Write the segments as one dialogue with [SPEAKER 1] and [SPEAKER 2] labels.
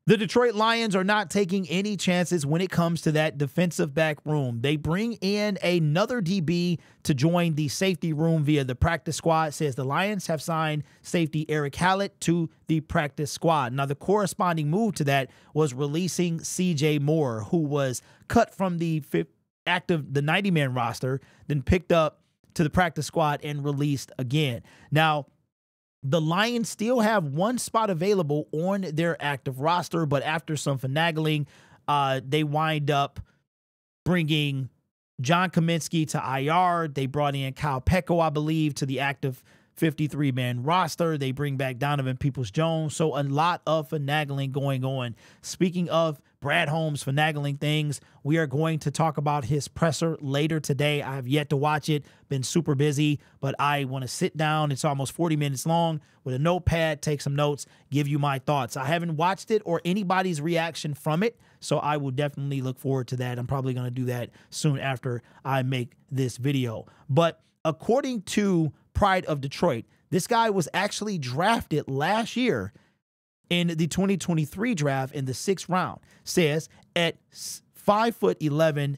[SPEAKER 1] The Detroit Lions are not taking any chances when it comes to that defensive back room. They bring in another DB to join the safety room via the practice squad. It says the Lions have signed safety Eric Hallett to the practice squad. Now, the corresponding move to that was releasing C.J. Moore, who was cut from the 90-man roster, then picked up to the practice squad and released again. Now, the Lions still have one spot available on their active roster, but after some finagling, they wind up bringing John Kaminsky to IR. They brought in Kyle Pecco, I believe, to the active 53-man roster. They bring back Donovan Peoples-Jones. So a lot of finagling going on. Speaking of Brad Holmes finagling things, we are going to talk about his presser later today. I have yet to watch it, been super busy, but I want to sit down. It's almost 40 minutes long with a notepad, take some notes, give you my thoughts. I haven't watched it or anybody's reaction from it, so I will definitely look forward to that. I'm probably going to do that soon after I make this video. But according to Pride of Detroit, this guy was actually drafted last year in the 2023 draft in the 6th round. Says at 5'11",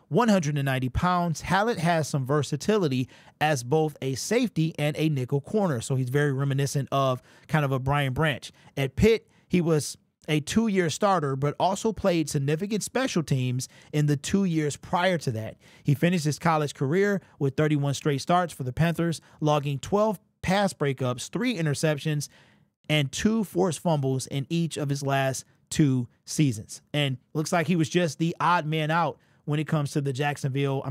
[SPEAKER 1] 190 pounds, Hallett has some versatility as both a safety and a nickel corner. So he's very reminiscent of kind of a Brian Branch. At Pitt, he was a 2-year starter, but also played significant special teams in the 2 years prior to that. He finished his college career with 31 straight starts for the Panthers, logging 12 pass breakups, 3 interceptions, and 2 forced fumbles in each of his last 2 seasons. And looks like he was just the odd man out when it comes to the Jacksonville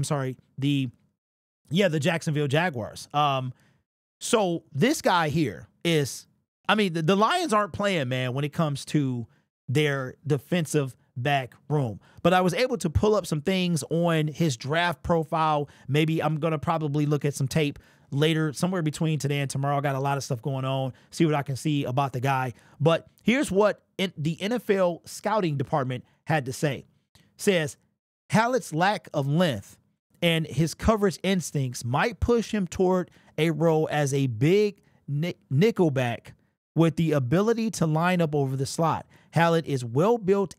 [SPEAKER 1] Jaguars. So this guy here is, I mean, the Lions aren't playing, man, when it comes to their defensive back room. But I was able to pull up some things on his draft profile. Maybe I'm going to probably look at some tape later, somewhere between today and tomorrow. I got a lot of stuff going on, see what I can see about the guy. But here's what the NFL scouting department had to say. Says Hallett's lack of length and his coverage instincts might push him toward a role as a big nickelback with the ability to line up over the slot. Hallett is well built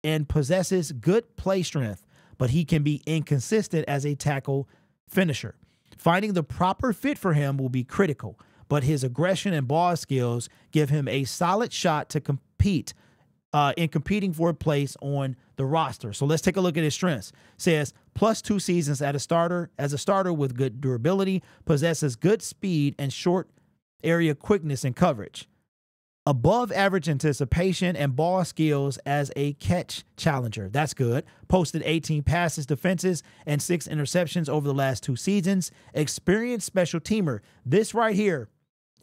[SPEAKER 1] and possesses good play strength, but he can be inconsistent as a tackle finisher. Finding the proper fit for him will be critical, but his aggression and ball skills give him a solid shot to compete in competing for a place on the roster. So let's take a look at his strengths. Says +2 seasons as a starter with good durability, possesses good speed and short area quickness and coverage. Above average anticipation and ball skills as a catch challenger. That's good. Posted 18 passes, defenses, and 6 interceptions over the last 2 seasons. Experienced special teamer. This right here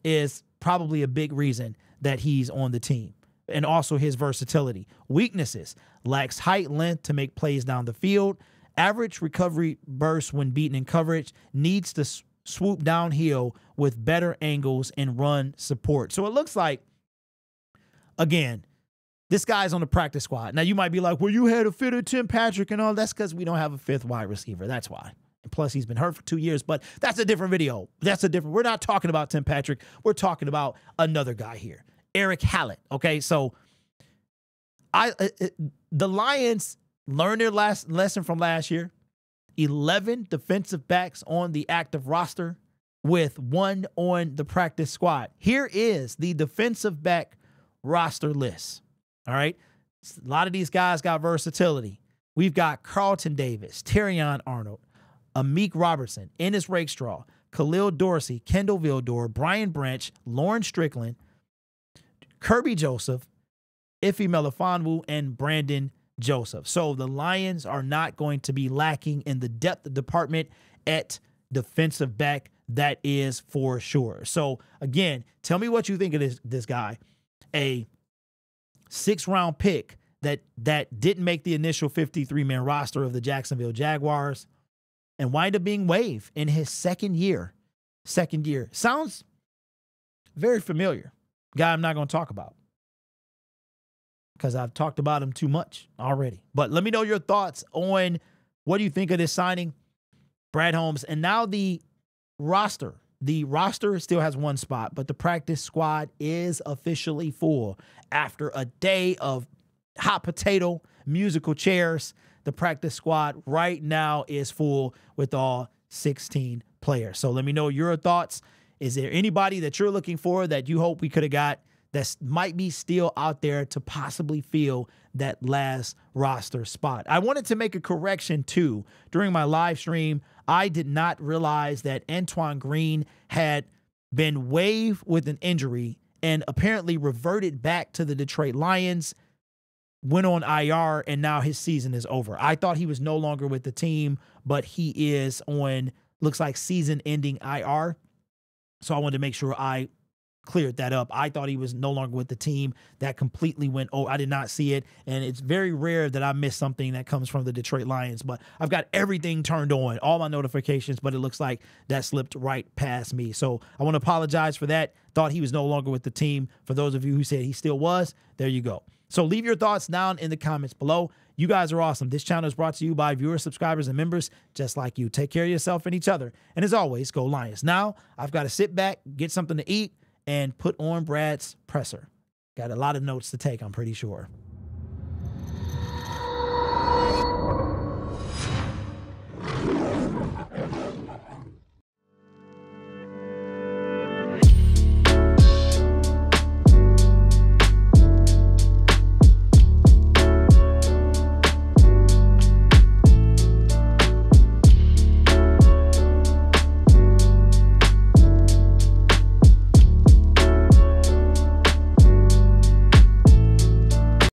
[SPEAKER 1] is probably a big reason that he's on the team. And also his versatility. Weaknesses. Lacks height, length to make plays down the field. Average recovery burst when beaten in coverage. Needs to swoop downhill with better angles and run support. So it looks like, again, this guy's on the practice squad. Now, you might be like, well, you had a fit of Tim Patrick and all. That's because we don't have a 5th wide receiver. That's why. And plus, he's been hurt for 2 years. But that's a different video. We're not talking about Tim Patrick. We're talking about another guy here, Eric Hallett. Okay, so the Lions learned their last lesson from last year. 11 defensive backs on the active roster with 1 on the practice squad. Here is the defensive back roster list. All right. A lot of these guys got versatility. We've got Carlton Davis, Terrion Arnold, Amik Robertson, Ennis Rakestraw, Khalil Dorsey, Kendall Vildor, Brian Branch, Lauren Strickland, Kirby Joseph, Ife Melifonwu, and Brandon Joseph. So the Lions are not going to be lacking in the depth department at defensive back. That is for sure. So again, tell me what you think of this guy. A 6th-round pick that didn't make the initial 53-man roster of the Jacksonville Jaguars and wind up being waived in his second year. Sounds very familiar. Guy I'm not going to talk about because I've talked about him too much already. But let me know your thoughts on what do you think of this signing, Brad Holmes. And now the roster, the roster still has one spot, but the practice squad is officially full. After a day of hot potato musical chairs, the practice squad right now is full with all 16 players. So let me know your thoughts. Is there anybody that you're looking for that you hope we could have got that might be still out there to possibly fill that last roster spot? I wanted to make a correction too. During my live stream, I did not realize that Antoine Green had been waived with an injury and apparently reverted back to the Detroit Lions, went on IR, and now his season is over. I thought he was no longer with the team, but he is on, looks like, season-ending IR. So I wanted to make sure I cleared that up. I thought he was no longer with the team. That completely went, oh, I did not see it. And it's very rare that I miss something that comes from the Detroit Lions, but I've got everything turned on, all my notifications, but it looks like that slipped right past me. So I want to apologize for that. Thought he was no longer with the team. For those of you who said he still was, there you go. So leave your thoughts down in the comments below. You guys are awesome. This channel is brought to you by viewers, subscribers, and members just like you. Take care of yourself and each other. And as always, go Lions. Now, I've got to sit back, get something to eat, and put on Brad's presser. Got a lot of notes to take, I'm pretty sure.